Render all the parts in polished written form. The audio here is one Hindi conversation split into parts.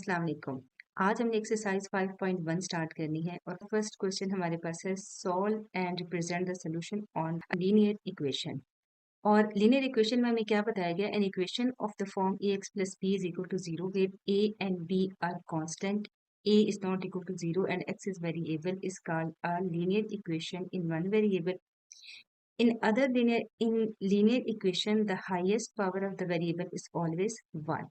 अस्सलाम वालेकुम। आज हमने एक्सरसाइज 5.1 स्टार्ट करनी है और फर्स्ट क्वेश्चन हमारे पास है solve and represent the solution on linear equation. और लीनियर इक्वेशन में हमें क्या बताया गया, an equation of the form a x plus b is equal to zero where a and b are constant, a is not equal to 0 and x is variable is called a linear equation in one variable. In linear equation the highest power of the variable is always 1.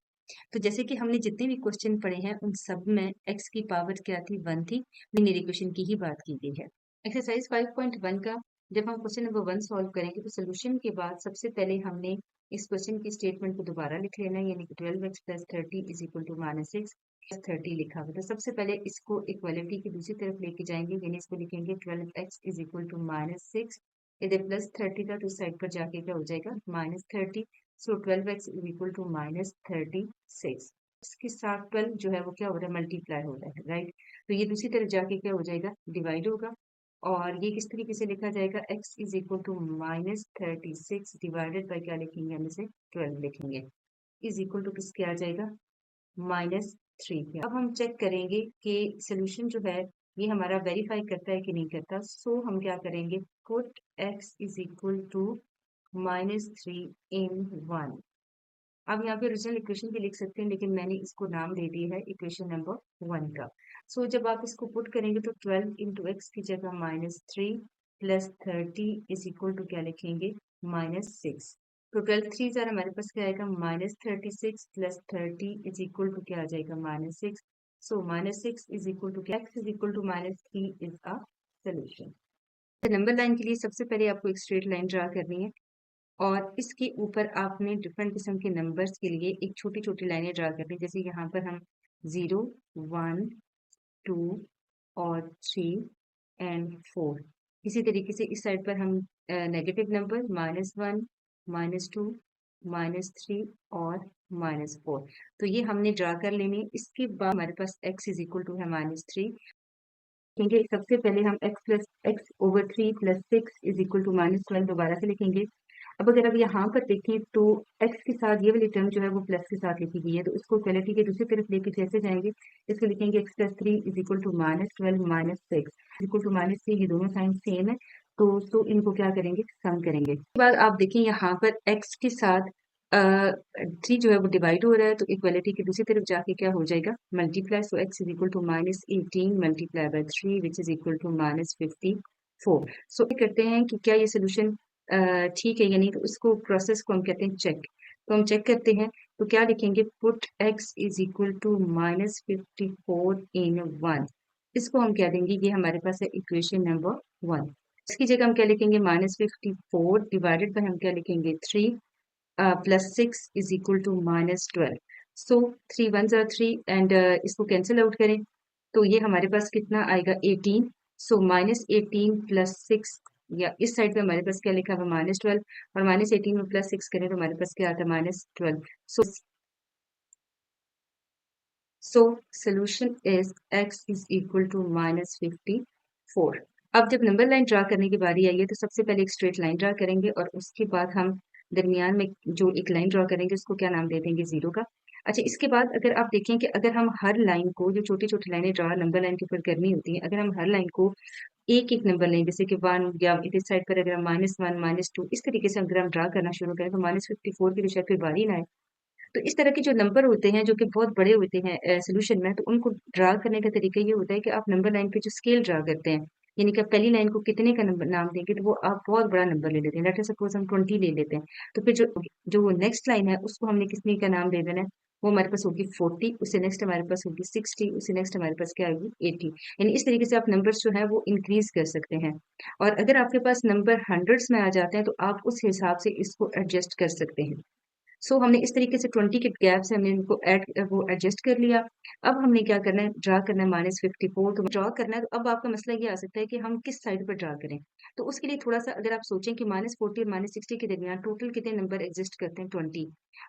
तो जैसे कि हमने जितने भी क्वेश्चन पढ़े हैं उन सब में x की पावर क्या थी, 1 थी। लीनियर इक्वेशन की ही बात की गई है। एक्सरसाइज 5.1 का जब हम क्वेश्चन नंबर 1 सॉल्व करेंगे तो सोल्यूशन के बाद सबसे पहले हमने इस क्वेश्चन की स्टेटमेंट को दोबारा लिख लेना है, यानी कि 12x plus 30 is equal to -6 plus 30 लिखा हुआ। तो सबसे पहले इसको इक्वालिटी की दूसरी तरफ लेके जाएंगे, यानी इसको लिखेंगे 12x इज इक्वल टू -6, इधर प्लस 30 था तो इस साइड पर जाके क्या हो जाएगा -30। सो 12x इज इक्वल टू -36। इसके साथ 12 जो है वो क्या हो रहा है, मल्टीप्लाई हो रहा है, राइट। तो ये दूसरी तरफ जाके क्या हो जाएगा, डिवाइड होगा। और ये किस तरीके से लिखा जाएगा, x is equal to -36 divided by क्या लिखेंगे, हम इसे 12 लिखेंगे, इज इक्वल टू किसके आ जाएगा, -3 के। अब हम चेक करेंगे कि सोल्यूशन जो है ये हमारा वेरीफाई करता है कि नहीं करता। सो हम क्या करेंगे, put x is equal to -3 in 1। अब यहाँ पे ओरिजिनल इक्वेशन भी लिख सकते हैं, लेकिन मैंने इसको नाम दे दिया है इक्वेशन नंबर 1 का। सो जब आप इसको पुट करेंगे तो 12 इंटू एक्स की जगह -3 प्लस 30 इज इक्वल टू क्या लिखेंगे, -6। तो 12 3 ज़रा हमारे पास क्या आएगा, -36 प्लस 30 इज इक्वल टू क्या आ जाएगा, -6। सो -6 इज इक्वल टू क्या, x is equal to -3 is a solution. Number line के लिए सबसे पहले आपको एक स्ट्रेट लाइन ड्रा करनी है और इसके ऊपर आपने डिफरेंट किस्म के नंबर्स के लिए एक छोटी छोटी लाइनें ड्रा करनी, जैसे यहाँ पर हम 0, 1, 2 और 3 एंड 4। इसी तरीके से इस साइड पर हम नेगेटिव नंबर -1, -2, -3 और -4, तो ये हमने ड्रा कर लेने। इसके बाद हमारे पास x इज इक्वल टू है -3। लिखेंगे सबसे पहले हम x/3 + 6 इज इक्वल टू -12 दोबारा से लिखेंगे। अब अगर आप यहाँ पर देखें तो x के साथ ये वाली टर्म जो है वो प्लस के साथ लिखी गई है, तो इसको इक्वालिटी के दूसरी तरफ लेके कैसे जाएंगे, इसको लिखेंगे x+3 is equal to -12 - 6 equal to -3, ये दोनों साइन सेम है तो इनको क्या करेंगे, सम करेंगे। उसके बाद आप देखें यहाँ पर x के साथ 3 जो है वो डिवाइड हो रहा है, तो इक्वालिटी की दूसरी तरफ जाके क्या हो जाएगा, multiply. So x is equal to -18 multiply by 3 which is equal to -54। So करते हैं कि क्या ये सोल्यूशन ठीक है या नहीं, तो उसको प्रोसेस को हम कहते हैं चेक। तो हम चेक करते हैं तो क्या लिखेंगे, put x is equal to -54 in 1। इसको हम कह देंगे ये हमारे पास है इक्वेशन नंबर 1। इसकी जगह हम क्या लिखेंगे, -54 डिवाइडेड बाय हम क्या लिखेंगे 3 plus 6 is equal to -12। So 3 1 3 and इसको कैंसिल आउट करें तो ये हमारे पास कितना आएगा, 18। सो -18 प्लस 6, या इस साइड पे हमारे पास क्या लिखा हुआ, -12, और -18 में +6 करें तो हमारे पास क्या आता है, -12। So solution is x is equal to -54। अब जब नंबर लाइन ड्रा करने की बारी आई है तो सबसे पहले एक स्ट्रेट लाइन ड्रा करेंगे और उसके बाद हम दरमियान में जो एक लाइन ड्रा करेंगे उसको क्या नाम दे देंगे, 0 का। अच्छा, इसके बाद अगर आप देखें कि अगर हम हर लाइन को, जो छोटी छोटी लाइनें ड्रा नंबर लाइन के ऊपर करनी होती हैं, अगर हम हर लाइन को एक एक नंबर लें, जैसे कि 1, या इस साइड पर अगर हम -1 -2 इस तरीके से अगर हम ड्रा करना शुरू करें तो -54 की तो शायद फिर बारी ना आए। तो इस तरह के जो नंबर होते हैं जो कि बहुत बड़े होते हैं सोल्यूशन में, तो उनको ड्रा करने का तरीका ये होता है कि आप नंबर लाइन पे जो स्केल ड्रा करते हैं, यानी कि आप पहली लाइन को कितने का नंबर नाम देंगे तो वो आप बहुत बड़ा नंबर ले लेते हैं। लेट अस सपोज हम 20 ले लेते हैं, तो फिर जो जो नेक्स्ट लाइन है उसको हमने कितने का नाम दे देना है, वो हमारे पास होगी 40, उससे नेक्स्ट हमारे पास होगी 60, उससे नेक्स्ट हमारे पास क्या होगी 80। यानी इस तरीके से आप नंबर्स जो है वो इंक्रीज कर सकते हैं। और अगर आपके पास नंबर हंड्रेड्स में आ जाते हैं तो आप उस हिसाब से इसको एडजस्ट कर सकते हैं। सो हमने इस तरीके से 20 के गैप से हमने इनको वो एडजस्ट कर लिया। अब हमने क्या करना है, ड्रा करना है -54। तो ड्रा करना है तो अब आपका मसला ये आ सकता है कि हम किस साइड पर ड्रा करें। तो उसके लिए थोड़ा सा अगर आप सोचें कि -40 और -60 के दरमियान टोटल कितने नंबर एग्जिस्ट करते हैं, 20।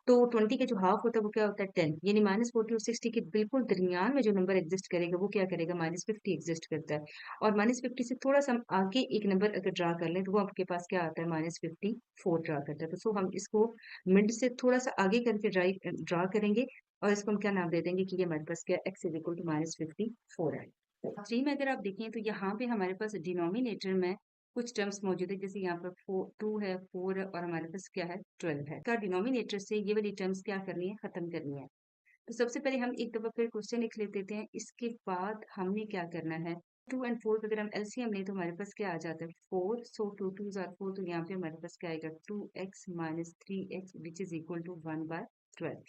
तो 20 का जो हाफ होता है वो क्या होता है, 10। यानी -40 और 60 के बिल्कुल दरमियान में जो नंबर एग्जिस्ट करेगा वो क्या करेगा, -50 एग्जिस्ट करता है। और -50 से थोड़ा सा हम आगे एक नंबर अगर ड्रा कर लें तो वो आपके पास क्या आता है, -54 ड्रा करता है। तो सो हम इसको मिड से थोड़ा सा आगे करके ड्रा करेंगे और इसको हम क्या नाम दे देंगे कि ये हमारे पास क्या x इज इक्वल टू -54 है। 3 में अगर आप देखें तो यहाँ पे हमारे पास डिनोमिनेटर में कुछ टर्म्स मौजूद है, जैसे यहाँ पर 2 है, 4 है और हमारे पास क्या है 12 है। का डिनोमिनेटर से ये वाली टर्म्स क्या करनी है, खत्म करनी है। तो सबसे पहले हम एक दफा फिर क्वेश्चन लिख लेते हैं। इसके बाद हमने क्या करना है, 2 एंड 4 अगर हम एलसीएम लें तो हमारे पास क्या आ जाता है 4, सो 2 2 आर 4, तो यहाँ पे हमारे पास क्या आएगा 2x minus 3x which is equal to 1/12।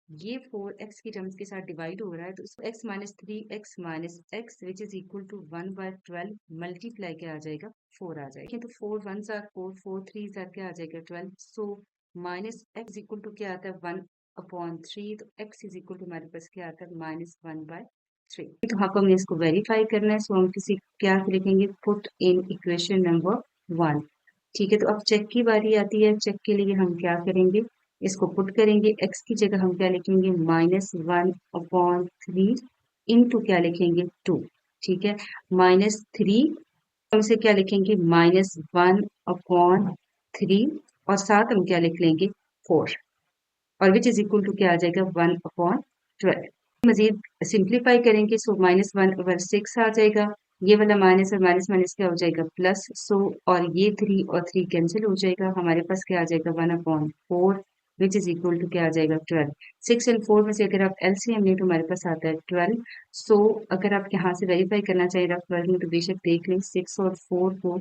ये 4x की टर्म्स के साथ डिवाइड हो रहा है, तो इसको x minus 3x minus x which is equal to 1/12 multiply क्या आ जाएगा 4 आ जाएगा। तो 4 1s आर 4, 4 3s आर क्या आ जाएगा 12, so minus x equal to क्या आता है 1/3, तो x इज इक्वल टू हमारे पास क्या आता है -1/3। तो यहाँ पर हमने इसको वेरीफाई करना है, सो हम किसी क्या लिखेंगे, पुट इन इक्वेशन नंबर 1। ठीक है, तो अब चेक की बारी आती है। चेक के लिए हम क्या करेंगे, इसको पुट करेंगे। x की जगह हम क्या लिखेंगे -1/3 इंटू क्या लिखेंगे 2। ठीक है, -3 हम से क्या लिखेंगे -1/3 और साथ हम क्या लिख लेंगे 4 और विच इज इक्वल टू क्या आ जाएगा 1/12। मजीद सिंप्लीफाई करेंगे, सो -1/6 आ जाएगा। ये वाला माइनस और माइनस माइनस क्या हो जाएगा प्लस, सो और ये 3 और 3 कैंसिल हो जाएगा। हमारे पास क्या आ जाएगा 1/4 विच इज इक्वल टू क्या आ जाएगा 12। 6 एंड 4 में से अगर आप एलसीएम लें तो हमारे पास आता है 12। सो अगर आप यहाँ से वेरीफाई करना चाहिए रफ वर्क में तो बेशक देख लें 6 और 4 को।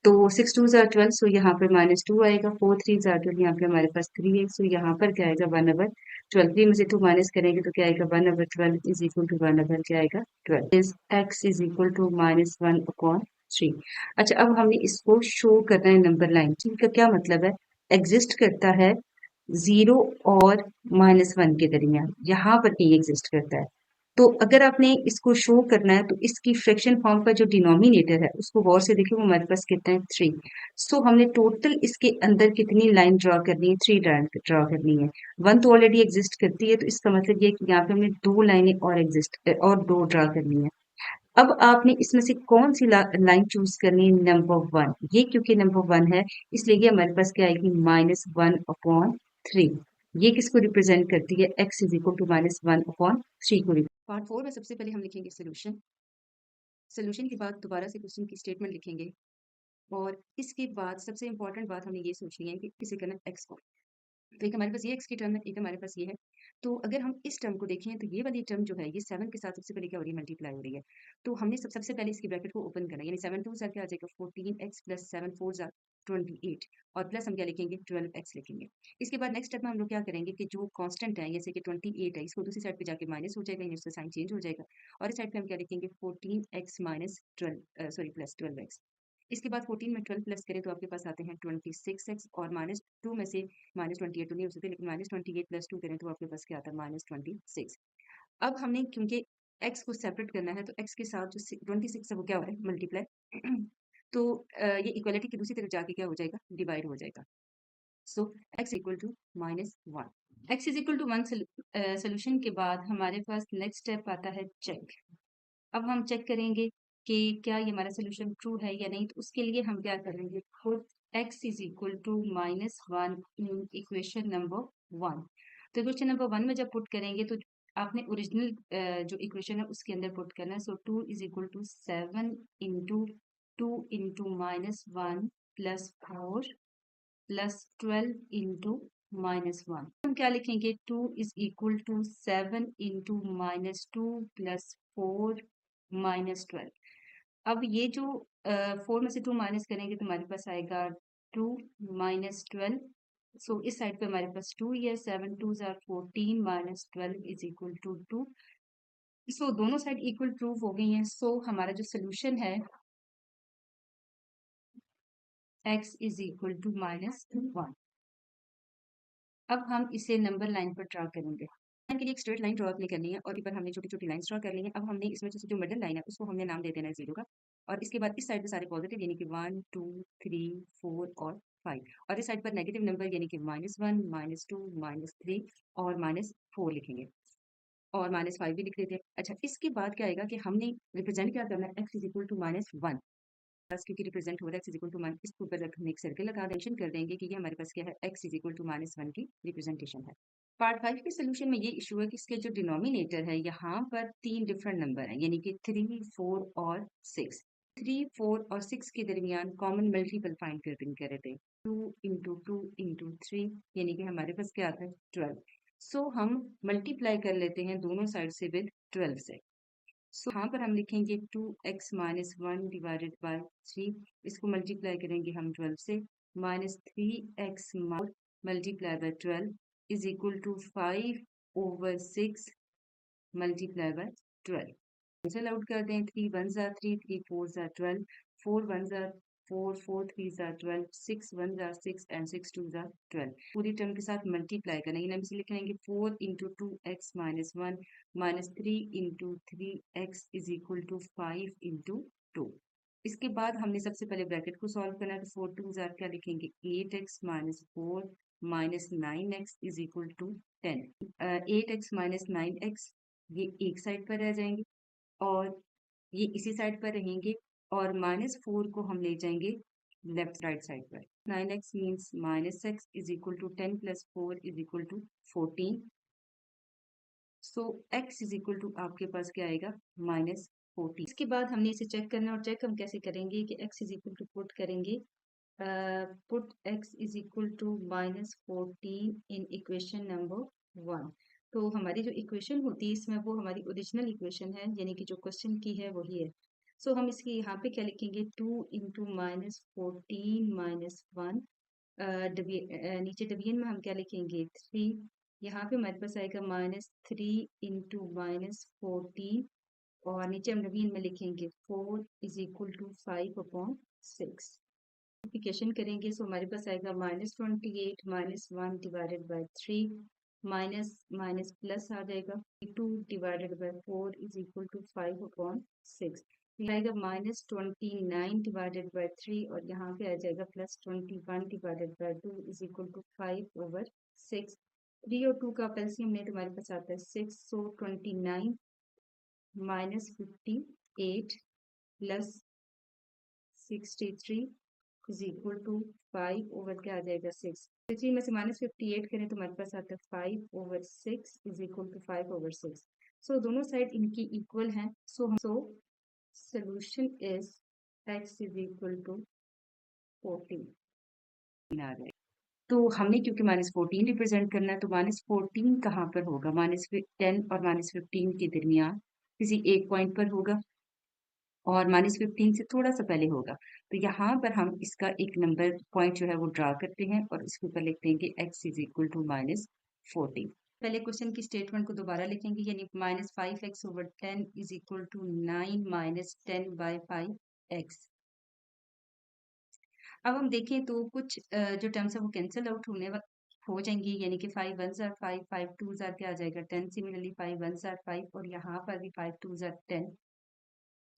तो 6 2 ज़ार 12, सो यहाँ पर -2 आएगा। 4 3 ज़ार 12, यहाँ पे हमारे पास 3 है, सो यहाँ पर क्या आएगा 1/12। 3 में से 2 माइनस करेंगे तो क्या आएगा 1/12 इज इक्वल टू 1/ क्या आएगा 12 is x is equal to -1/3। अच्छा, अब हमने इसको शो करना है नंबर लाइन। ठीक है, क्या मतलब है, एग्जिस्ट करता है 0 और -1 के दरमियान, यहाँ पर नहीं एग्जिस्ट करता है। तो अगर आपने इसको शो करना है तो इसकी फ्रैक्शन फॉर्म का जो डिनोमिनेटर है उसको गौर से देखिए, वो हमारे पास कितना है 3। सो हमने टोटल इसके अंदर कितनी लाइन ड्रॉ करनी है, 3 ड्रॉ करनी है। 1 तो ऑलरेडी एग्जिस्ट करती है, तो इसका मतलब ये कि यहाँ पे हमने 2 लाइनें और एग्जिस्ट और 2 ड्रॉ करनी है। अब आपने इसमें से कौन सी लाइन चूज करनी है, नंबर 1। ये क्योंकि नंबर 1 है इसलिए ये हमारे पास क्या आएगी -1/3। ये किसको रिप्रेजेंट करती है, x इज इक्वल टू -1/3 को। पार्ट 4 में सबसे पहले हम लिखेंगे सोल्यूशन। सोल्यूशन के बाद दोबारा से क्वेश्चन की स्टेटमेंट लिखेंगे और इसके बाद सबसे इंपॉर्टेंट बात हमने ये सोचनी है कि किसे करना है x को। तो एक हमारे पास ये x की टर्म है, एक हमारे पास ये है। तो अगर हम इस टर्म को देखें तो ये वाली टर्म जो है ये 7 के साथ सबसे पहले क्या हो रही है, मल्टीप्लाई हो रही है। तो हमने सबसे पहले इसकी ब्रैकेट को ओपन करना है, यानी 7 2 क्या आ जाएगा 14x प्लस 7 4 28 और प्लस हम क्या लिखेंगे 12x लिखेंगे। इसके बाद नेक्स्ट स्टेप में हम लोग क्या करेंगे कि जो कांस्टेंट है जैसे कि 28 है, इसको दूसरी साइड पे जाके माइनस हो जाएगा, इसका साइन चेंज हो जाएगा और इस साइड पे हम क्या लिखेंगे 14x minus 12 sorry plus 12x। इसके बाद 14 में 12 प्लस करें तो आपके पास आते हैं 26x और -2 में से -28 तो नहीं हो सकते, लेकिन -28 प्लस 2 करें तो आपके पास क्या आता है -26। अब हमने क्योंकि x को सेपरेट करना है तो x के साथ जो 26 है वो क्या हो रहा है मल्टीप्लाई तो ये इक्वलिटी की दूसरी तरफ जाके क्या हो जाएगा डिवाइड हो जाएगा। So x equal to -1। x is equal to 1 solution के बाद हमारे पास नेक्स्ट स्टेप आता है चेक। अब हम चेक करेंगे कि क्या ये हमारा सोल्यूशन ट्रू है या नहीं, तो उसके लिए हम क्या करेंगे, put x is equal to -1 in equation number 1। तो इक्वेशन नंबर 1 में जब पुट करेंगे तो आपने ओरिजिनल जो इक्वेशन है उसके अंदर पुट करना है। So 2 is equal to 7 into 2 into -1 plus 4 plus 12 into -1। हम क्या लिखेंगे 2 is equal to 7 into -2 plus 4 -12। अब ये जो 4 में से 2 माइनस करेंगे तो हमारे पास आएगा 2 -12। सो इस साइड पे हमारे पास 2 ही है, 7 2 ज़ार 14 -12 इज इक्वल टू 2। सो दोनों साइड इक्वल प्रूव हो गई हैं। सो हमारा जो सोल्यूशन है x इज इक्वल टू -1। अब हम इसे नंबर लाइन पर ड्रा करेंगे। लाइन के लिए एक स्ट्रेट लाइन ड्रॉ अपनी करनी है और ऊपर हमने छोटी छोटी लाइंस ड्रॉ कर ली हैं। अब हमने इसमें जो मिडिल लाइन है उसको हमने नाम दे देना है 0 का और इसके बाद इस साइड पे सारे पॉजिटिव यानी कि 1 2 3 4 और 5 और इस साइड पर नेगेटिव नंबर यानी कि -1 -2 -3 और -4 लिखेंगे और -5 भी लिख देते हैं। अच्छा, इसके बाद क्या आएगा कि हमने रिप्रेजेंट क्या करना है x इज इक्वल टू -1। पास क्योंकि रिप्रेजेंट हो रहा है x इज इक्वल टू मान, इसके ऊपर हम एक सर्कल लगा मेंशन कर देंगे कि ये हमारे पास क्या है, x इज इक्वल टू -1 की रिप्रेजेंटेशन है। पार्ट 5 के सोल्यूशन में ये इशू है कि इसके जो डिनोमिनेटर है यहाँ पर 3 डिफरेंट नंबर हैं, यानी कि 3, 4 और 6। 3, 4 और 6 के दरमियान कॉमन मल्टीपल फाइंड कर रहे थे। 2 इंटू 2 इंटू 3, यानी कि हमारे पास क्या आता है 12। सो हम मल्टीप्लाई कर लेते हैं दोनों साइड से विद 12 से। सो यहाँ पर हम लिखेंगे 2x माइनस 1 डिवाइडेड बाय 3, इसको मल्टीप्लाई करेंगे हम 12 से, minus 3x multiply by 12 is equal to 5 over 6 multiply by 12। Cancel out कर दें, 3 1 ज़ा 3, 3 4 ज़ा 12, 4 1 ज़ा 4, 4 3 ज़ा 12, 6 1 ज़ा 6 एंड 6 2 ज़ा 12। पूरी टर्म के साथ मल्टीप्लाई करेंगे, हम इसे लिखेंगे 4 into 2x minus 1 minus 3 into 3x is equal to 5 into 2। इसके बाद हमने सबसे पहले ब्रैकेट को सॉल्व करना है, तो 4 2 ज़ा क्या लिखेंगे 8x minus 4 minus 9x is equal to 10। 8x minus 9x ये एक साइड पर रह जाएंगे और ये इसी साइड पर रहेंगे, और -4 को हम ले जाएंगे लेफ्ट राइट साइड पर। 9x means -x is equal to 10 plus 4 is equal to 14। So x is equal to आपके पास क्या आएगा -14। इसके बाद हमने इसे चेक करना है, और चेक हम कैसे करेंगे कि x is equal to put करेंगे, put x is equal to -14 in equation number 1। तो हमारी जो इक्वेशन होती है इसमें वो हमारी ओरिजिनल इक्वेशन है, यानी कि जो क्वेश्चन की है वही है। सो हम इसकी यहाँ पे क्या लिखेंगे 2 इंटू -14 -1, नीचे डिवीजन में हम क्या लिखेंगे 3, यहाँ पे हमारे पास आएगा -3 इंटू -14, और नीचे हम डिवीजन में लिखेंगे 4 इज इक्वल टू 5/6। मल्टीप्लिकेशन करेंगे, सो हमारे पास आएगा -28 -1 divided by 3, minus minus plus आ जाएगा 2 divided by 4 is equal to 5/6। ये आएगा -29 डिवाइडेड बाय 3, और यहाँ पे आ जाएगा +21 divided by 2 is equal to 5/6। 3 और 2 का एलसीएम लें तो हमारे पास आता है 6, so 29 -58 plus 63 is equal to 5 over क्या आ जाएगा 6। 3 में से -58 करें तो हमारे पास आता है 5/6 इज इक्वल टू 5/6। सो दोनों साइड इनकी इक्वल हैं, so solution is x is equal to 14 आ जाएगा। तो हमने क्योंकि -14 रिप्रेजेंट करना है, तो -14 कहाँ पर होगा, -10 और -15 के दरमियान किसी एक पॉइंट पर होगा, और -15 से थोड़ा सा पहले होगा। तो यहाँ पर हम इसका एक नंबर पॉइंट जो है वो ड्रा करते हैं, और इसके ऊपर लिखते हैं कि x इज इक्वल टू -14। पहले क्वेश्चन की स्टेटमेंट को दोबारा लिखेंगे, यानी -5x/10 is equal to 9 -10/5x। अब हम देखें तो कुछ जो टर्म्स है वो कैंसिल आउट हो जाएंगी, यानी कि 5 1 ज़ार 5, 5 2 ज़ार क्या आ जाएगा 10, सिमिलरली 5 1 ज़ार 5, और यहाँ पर भी 5 2 ज़ार 10।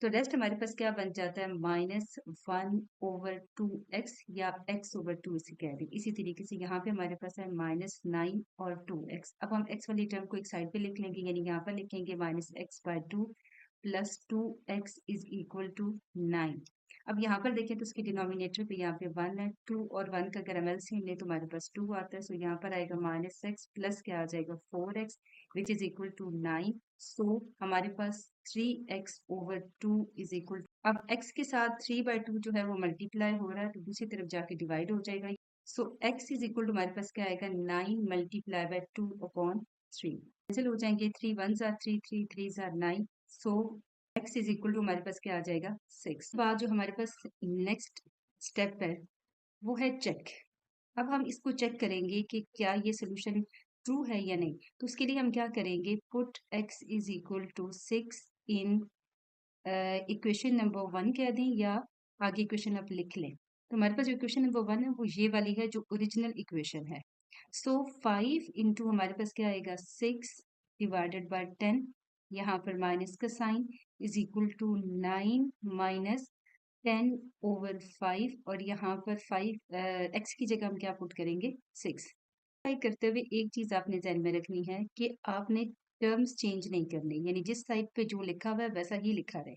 तो रेस्ट हमारे पास क्या बन जाता है -1/2x, या x/2 इसे कह दें। इसी तरीके से यहाँ पे हमारे पास है -9 और 2x। अब हम x वाली टर्म को एक साइड पे लिख लेंगे, यानी यहाँ पर लिखेंगे -x/2 plus 2x is equal to 9। अब यहाँ पर देखें तो उसके डिनोमिनेटर पे यहाँ पे 1 है, 2 और 1 का अगर हम एलसीएम लें तो हमारे पास 2 आता है, सो यहाँ पर आएगा -x प्लस क्या आ जाएगा 4x which is equal to 9। So हमारे पास 3x/2 इज इक्वल, अब x के साथ 3/2 जो है वो मल्टीप्लाई हो रहा है, तो दूसरी तरफ जाके डिवाइड हो जाएगा। So x is equal to हमारे पास क्या आएगा 9 मल्टीप्लाई बाय 2/3। कैंसिल हो जाएंगे, 3 1 ज़ार 3, 3 3 ज़ार 9। सो x इज इक्वल टू हमारे पास क्या आ जाएगा 6। बाद जो हमारे पास नेक्स्ट स्टेप है वो है चेक। अब हम इसको चेक करेंगे कि क्या ये सोल्यूशन ट्रू है या नहीं। तो उसके लिए हम क्या करेंगे, put x is equal to 6 in equation number 1 कह दें, या आगे इक्वेशन आप लिख लें। तो हमारे पास जो इक्वेशन नंबर 1 है वो ये वाली है जो ओरिजिनल इक्वेशन है। सो 5 इंटू हमारे पास क्या आएगा 6 डिवाइडेड बाय 10, यहाँ पर माइनस का sign is equal to 9 minus 10/5, और यहाँ पर 5 x की जगह हम क्या पुट करेंगे 6। ट्राई करते हुए एक चीज आपने ध्यान में रखनी है कि आपने टर्म्स चेंज नहीं करने, यानी जिस साइड पे जो लिखा हुआ है वैसा ही लिखा रहे।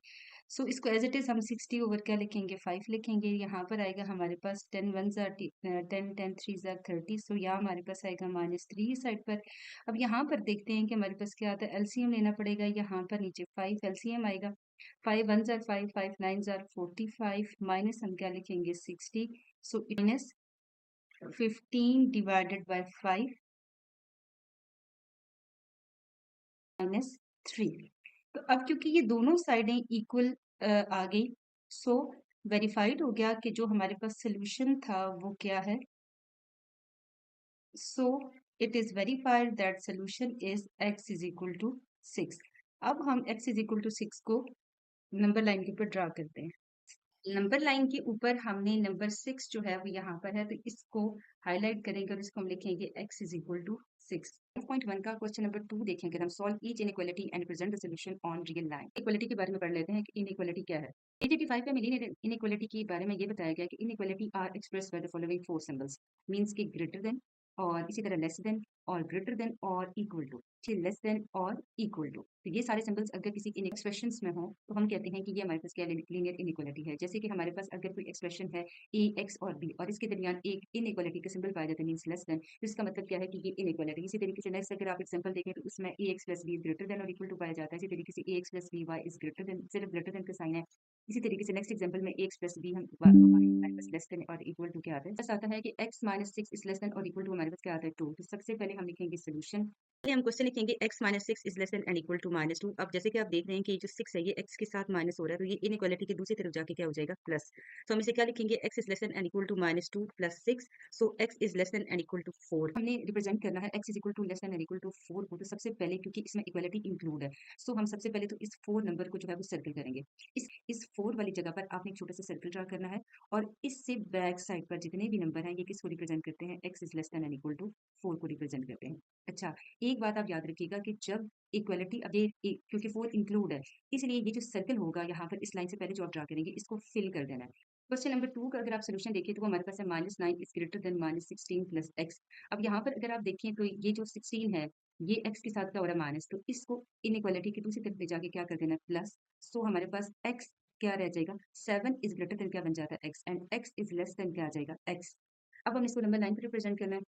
सो इसको एज इट इज हम 60 ओवर क्या लिखेंगे 5 लिखेंगे। यहाँ पर आएगा हमारे पास 10 वन जार 10 10 थ्री जार 30। सो यहाँ हमारे पास आएगा -3 साइड पर। अब यहाँ पर देखते हैं कि हमारे पास क्या आता है, एलसीएम लेना पड़ेगा। यहाँ पर नीचे 5 एलसीएम आएगा। 5 वन जार 5 5 9 जार 45 माइनस हम क्या लिखेंगे 60। So minus 15 divided by 5 -3। तो अब क्योंकि ये दोनों साइडें इक्वल आ गई, सो वेरीफाइड हो गया कि जो हमारे पास सोल्यूशन था वो क्या है। So it is verified that solution is x is equal to 6। अब हम x इज इक्वल टू 6 को नंबर लाइन के ऊपर ड्रा करते हैं। नंबर लाइन के ऊपर हमने नंबर 6 जो है वो यहाँ पर है, तो इसको हाईलाइट करेंगे और इसको हम लिखेंगे x इज इक्वल टू 6। 5.1 का क्वेश्चन नंबर 2 देखेंगे। हम solve each inequality and present the solution on real line. Equality के बारे में पढ़ लेते हैं कि इनइक्वालिटी क्या है। 85 में मिली इनइक्वालिटी के बारे में ये बताया गया कि inequality are express by the following 4 symbols, means कि ग्रेटर देन और इसी तरह लेस देन और ग्रेटर देन और इक्वल टू, लेस देन और इक्वल टू। तो ये सारे सिंबल्स अगर किसी एक्सप्रेशंस में हो तो हम कहते हैं कि ये हमारे पास क्या लीनियर इनइक्वालिटी है। जैसे कि हमारे पास अगर कोई एक्सप्रेशन है ए एक्स और बी और इसके दरमियान एक इनइक्वालिटी का सिंबल पाया जाता है, मींस लेस देन, तो इसका मतलब क्या है कि ये इनइक्वालिटी। इसी तरीके से नेक्स्ट अगर आप एग्जांपल देखें तो उसमें a x plus b greater than और इक्वल टू पाया जाता है। इसी तरीके से a x plus b y is greater than, सिर्फ ग्रेटर देन का साइन है। इसी तरीके से नेक्स्ट एग्जांपल में एक्स प्लस बी हम हमारे पास लेस देन और इक्वल टू क्या आता है, बस आता है कि x minus 6 is less than और इक्वल टू हमारे पास क्या आता है 2। तो सबसे पहले हम लिखेंगे सोल्यूशन। हम क्वेश्चन लिखेंगे x minus 6 is less than and equal to -2। अब जैसे कि आप देख रहे हैं कि ये जो 6 है ये x के साथ माइनस हो रहा है, तो ये इनइक्वालिटी की दूसरी तरफ जाके क्या हो जाएगा प्लस। तो हम इसे क्या लिखेंगे, x is less than and equal to -2 plus 6। So x is less than and equal to 4। हमने रिप्रेजेंट करना है x is equal to less than and equal to 4 को। तो सबसे पहले क्योंकि इसमें इक्वालिटी इंक्लूड है, सो हम सबसे पहले तो इस 4 नंबर को जो है वो सर्कल करेंगे। इस 4 वाली जगह पर आपने एक छोटा सा सर्कल ड्रा करना है और इससे बैक साइड पर जितने भी नंबर हैं ये किसको रिप्रेजेंट करते हैं, x is less than and equal to 4 को रिप्रेजेंट करते हैं। अच्छा, एक बात आप याद रखिएगा कि जब इक्वालिटी, अब ये क्योंकि 4 इंक्लूड है, इसलिए ये जो सर्कल होगा यहाँ पर इस लाइन से पहले जो आप ड्रा करेंगे इसको फिल कर देना है। क्वेश्चन नंबर 2 का अगर आप सोल्यूशन देखिए तो वो हमारे पास है -9 is greater then -16 plus x। अब यहाँ पर अगर आप देखें तो ये जो 16 है ये x के साथ क्या हो रहा है माइनस, तो इसको इनइक्वालिटी की दूसरी तरफ ले जाके क्या कर देना है प्लस। सो हमारे पास x क्या रह जाएगा, 7 इज ग्रेटर देन क्या बन जाता है x and x is less then क्या आ जाएगा x। अब हम इसको नंबर 9 पर रिप्रेजेंट करना है।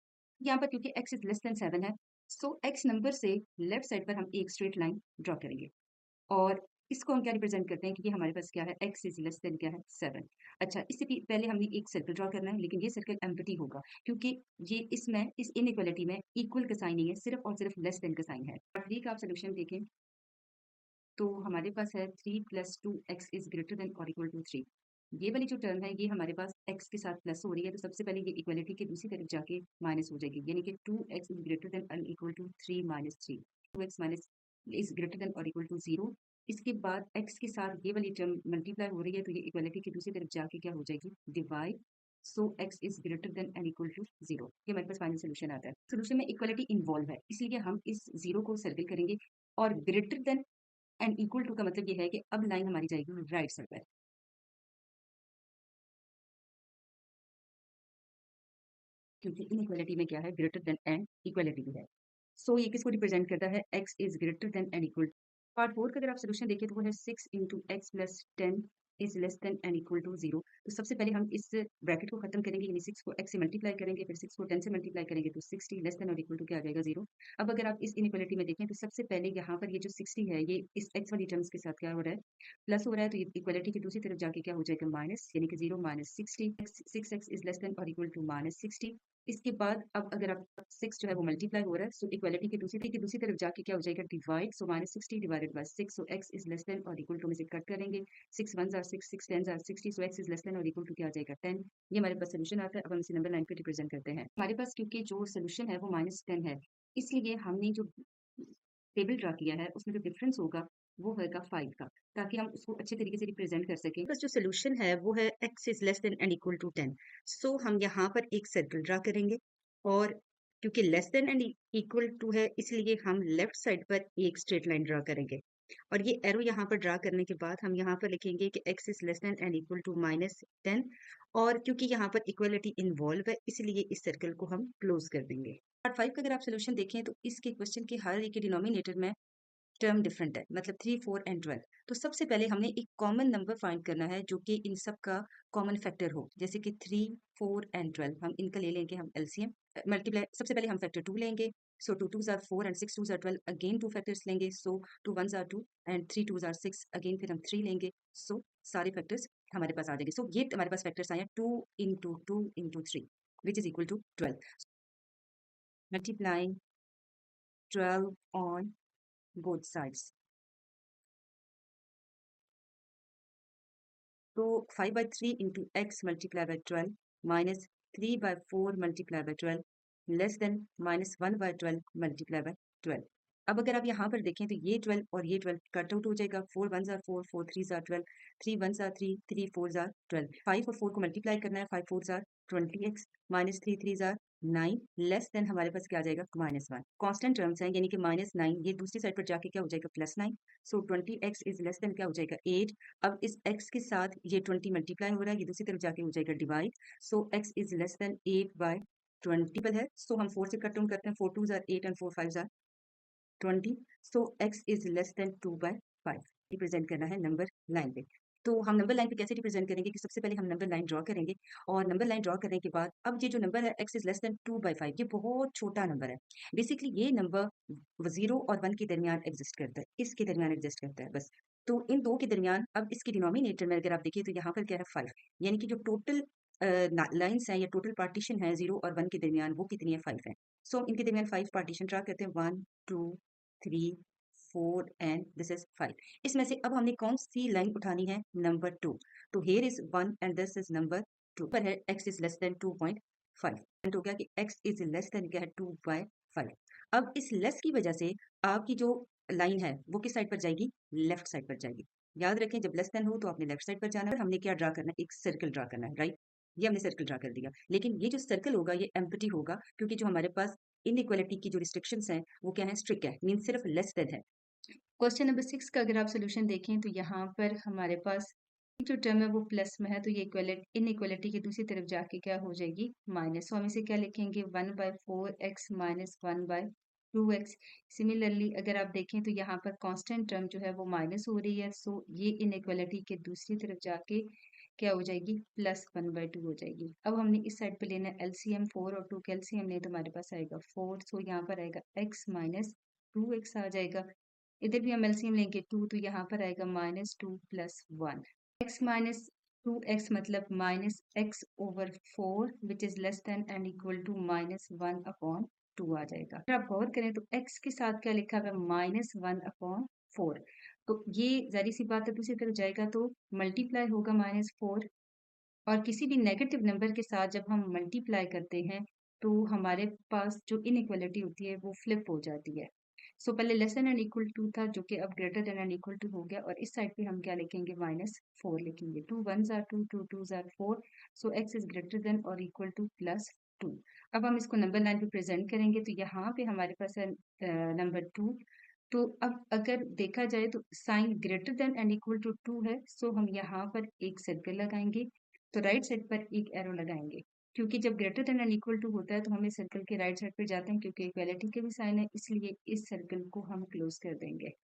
यहाँ पर क्योंकि x इज लेस देन 7 है, सो x नंबर से लेफ्ट साइड पर हम एक स्ट्रेट लाइन ड्रॉ करेंगे और इसको हम क्या रिप्रेजेंट करते हैं, क्योंकि हमारे पास क्या है x इज लेस देन क्या है 7। अच्छा, इससे पहले हमने एक सर्कल ड्रॉ करना है, लेकिन ये सर्कल एम्प्टी होगा क्योंकि ये इसमें इस इनइक्वालिटी में इक्वल का साइन नहीं है, सिर्फ और सिर्फ लेस देन का साइन है। 3 का आप सोल्यूशन देखें तो हमारे पास है 3 plus 2x is greater than और इक्वल टू 3। ये वाली जो टर्म है ये हमारे पास x के साथ प्लस हो रही है, तो सबसे पहले ये इक्वालिटी की दूसरी तरफ जाके माइनस हो जाएगी, यानी कि 2x इज ग्रेटर देन और equal to 3 minus 3। 2x minus is greater than और इक्वल टू 0। इसके बाद x के साथ ये वाली टर्म मल्टीप्लाई हो रही है, तो ये इक्वालिटी की दूसरी तरफ जाके क्या हो जाएगी divide. So x is greater than and equal to 0। ये हमारे पास फाइनल सोल्यूशन आता है। सोल्यूशन में इक्वालिटी इन्वॉल्व है, इसलिए हम इस 0 को सर्कल करेंगे और greater than and equal to का मतलब ये है कि अब लाइन हमारी जाएगी राइट साइड पर, क्योंकि इनइक्वालिटी में क्या है ग्रेटर देन एंड इक्वालिटी भी है। सो ये किसको रिप्रेजेंट करता है, x is greater than and equal. Part 4 का अगर आप सोल्यूशन देखें तो वो है 6 into x plus 10 is less than and equal to 0। तो सबसे पहले हम इस ब्रैकेट को खत्म करेंगे, यानी 6 को x से मल्टीप्लाई करेंगे, फिर 6 को 10 से मल्टीप्लाई करेंगे तो 60 लेस देन और इक्वल टू क्या आ जाएगा 0। अब अगर आप इस इनइक्वालिटी में देखें तो सबसे पहले यहाँ पर ये जो 60 है ये इस x वाली टर्म्स के साथ क्या हो रहा है प्लस हो रहा है, तो ये इक्वालिटी की दूसरी तरफ जाके क्या हो जाएगा माइनस, यानी कि 0 minus 60। 6x is less than और इक्वल टू -60। इसके बाद अब अगर आप 6 जो है वो मल्टीप्लाई हो रहा है, सो इक्वालिटी की दूसरी तरफ जाके क्या हो जाएगा divide. So -60 divided by 6। So x is less than और इक्वल टू में से कट करेंगे, 6 1 are 6 6 10 are 60। So x is less than और इक्वल टू क्या आ जाएगा 10। ये हमारे पास सोल्यूशन आता है। अब हम इसे नंबर 9 पे रिप्रेजेंट करते हैं। हमारे पास क्योंकि जो सोल्यूशन है वो -10 है, इसलिए हमने जो टेबल ड्रा किया है उसमें जो डिफरेंस होगा वो होगा 5 का, ताकि हम उसको अच्छे तरीके से रिप्रेजेंट कर सकें। बस जो सोल्यूशन है वो है x is less than and equal to 10। So हम यहाँ पर एक सर्कल ड्रा करेंगे और क्योंकि less than and equal to है इसलिए हम लेफ्ट साइड पर एक स्ट्रेट लाइन ड्रा करेंगे और ये एरो यहाँ पर ड्रा करने के बाद हम यहाँ पर लिखेंगे कि x is less than and equal to -10। और क्योंकि यहाँ पर इक्वलिटी इन्वॉल्व है इसलिए इस सर्कल को हम क्लोज कर देंगे। पार्ट 5 का अगर आप सोल्यूशन देखें तो इसके क्वेश्चन के हर एक के डिनोमिनेटर में टर्म डिफरेंट है, मतलब 3, 4 एंड 12। तो सबसे पहले हमने एक कॉमन नंबर फाइंड करना है जो कि इन सब का कॉमन फैक्टर हो, जैसे कि 3, 4 एंड 12। हम इनका ले लेंगे हम एलसीएम मल्टीप्लाई। सबसे पहले हम फैक्टर 2 लेंगे, सो 2 2s are 4 and 6 2s are 12। Again 2 factors लेंगे, सो 2 1s are 2 and 3 2s are 6। Again फिर हम 3 लेंगे, सो सारे फैक्टर्स हमारे पास आ जाएंगे। सो ये हमारे पास फैक्टर्स आए हैं 2 into 2 into 3 which is equal to 12। Multiplying 12 on both sides। तो 5/3 into x multiply by 12 minus 3/4 multiply by 12 less than minus 1/12 multiply by 12। अब अगर आप यहाँ पर देखें तो ये 12 और ये 12 कट आउट हो जाएगा। 4 1s are 4, 4 3s are 12, 3 1s are 3, 3 4s are 12। 5 और 4 को मल्टीप्लाई करना है, 5 4s are 20x minus 3 3s are 9 less than हमारे पास क्या आ जाएगा -1। कांस्टेंट टर्म्स हैं, यानी कि -9 ये दूसरी साइड पर जाके क्या हो जाएगा +9। सो 20x इज लेस देन क्या हो जाएगा 8। अब इस x के साथ ये 20 मल्टीप्लाई हो रहा है, ये दूसरी तरफ जाके हो जाएगा divide. So x is less then 8/20 है। सो हम 4 से कट डाउन करते हैं, 4 2s are 8 and 4 5s are 20। So x is less then 2/5 represent करना है नंबर लाइन पे। तो हम नंबर लाइन पे कैसे रिप्रेजेंट करेंगे कि सबसे पहले हम नंबर लाइन ड्रॉ करेंगे, और नंबर लाइन ड्रॉ करने के बाद अब ये जो नंबर है x इज लेस देन 2/5, ये बहुत छोटा नंबर है। बेसिकली ये नंबर 0 और 1 के दरमियान एग्जिस्ट करता है, इसके दरमियान एग्जिस्ट करता है बस। तो इन दो के दरमियान अब इसके डिनोमिनेटर में अगर आप देखिए तो यहाँ पर क्या है 5, यानी कि जो टोटल लाइन्स हैं या टोटल पार्टीशन है 0 और 1 के दरमियान वो कितनी है 5 है। सो इनके दरमियान 5 पार्टीशन ड्रा करते हैं, 1 2 3 4 एंड दिस इज 5। इसमें से अब हमने कौन सी लाइन उठानी है, नंबर 2। तो here is 1 and this is number 2 पर है x इज लेस देन 2.5। हो गया कि x इज लेस देन क्या है 2/5। अब इस लेस की वजह से आपकी जो लाइन है वो किस साइड पर जाएगी, लेफ्ट साइड पर जाएगी। याद रखें जब लेस देन हो तो आपने लेफ्ट साइड पर जाना है। हमने क्या ड्रा करना है, एक सर्कल ड्रा करना है, राइट। ये हमने सर्कल ड्रा कर दिया, लेकिन ये जो सर्कल होगा ये एम्प्टी होगा, क्योंकि जो हमारे पास इनइक्वालिटी की जो रिस्ट्रिक्शंस हैं वो क्या है, स्ट्रिक्ट है, मीन सिर्फ लेस देन है। क्वेश्चन नंबर 6 का अगर आप सोल्यूशन देखें तो यहाँ पर हमारे पास जो टर्म है वो प्लस में है, तो ये इनइक्वालिटी की दूसरी तरफ जाके क्या हो जाएगी माइनस। तो हम इसे क्या लिखेंगे 1/4x माइनस 1/2x। सिमिलरली अगर आप देखें तो यहाँ पर कांस्टेंट टर्म जो है वो माइनस हो रही है, सो ये इनइक्वालिटी के दूसरी तरफ जाके क्या हो जाएगी +1/2 हो जाएगी। अब हमने इस साइड पे लेना है एलसीएम, 4 और 2 का एलसीएम ले तो हमारे पास आएगा 4। सो यहाँ पर आएगा x माइनस 2x आ जाएगा। इधर भी हम एलसीएम लेंगे 2, तो यहाँ पर आएगा -2 + 1। x माइनस 2x मतलब -x/4 which is less than and equal to -1/2 आ जाएगा। अगर आप गौर करें तो x के साथ क्या लिखा हुआ है -1/4। तो ये जारी सी बात है, दूसरी तरफ जाएगा तो मल्टीप्लाई होगा -4। और किसी भी नेगेटिव नंबर के साथ जब हम मल्टीप्लाई करते हैं तो हमारे पास जो इनइक्वालिटी होती है वो फ्लिप हो जाती है। सो पहले less than and equal to था जो कि अब greater than and equal to हो गया, और इस साइड पे हम क्या लिखेंगे -4 लिखेंगे। 2 1s are 2, 2 2s are 4। So x is greater than और इक्वल टू +2। अब हम इसको नंबर लाइन पे प्रेजेंट करेंगे तो यहाँ पे हमारे पास है नंबर 2। तो अब अगर देखा जाए तो sign greater than and equal to 2 है, सो हम यहाँ पर एक सर्कल लगाएंगे। तो राइट साइड पर एक एरो लगाएंगे, क्योंकि जब greater than and equal to होता है तो हमें सर्कल के राइट साइड पे जाते हैं, क्योंकि इक्वालिटी के भी साइन है, इसलिए इस सर्कल को हम क्लोज कर देंगे।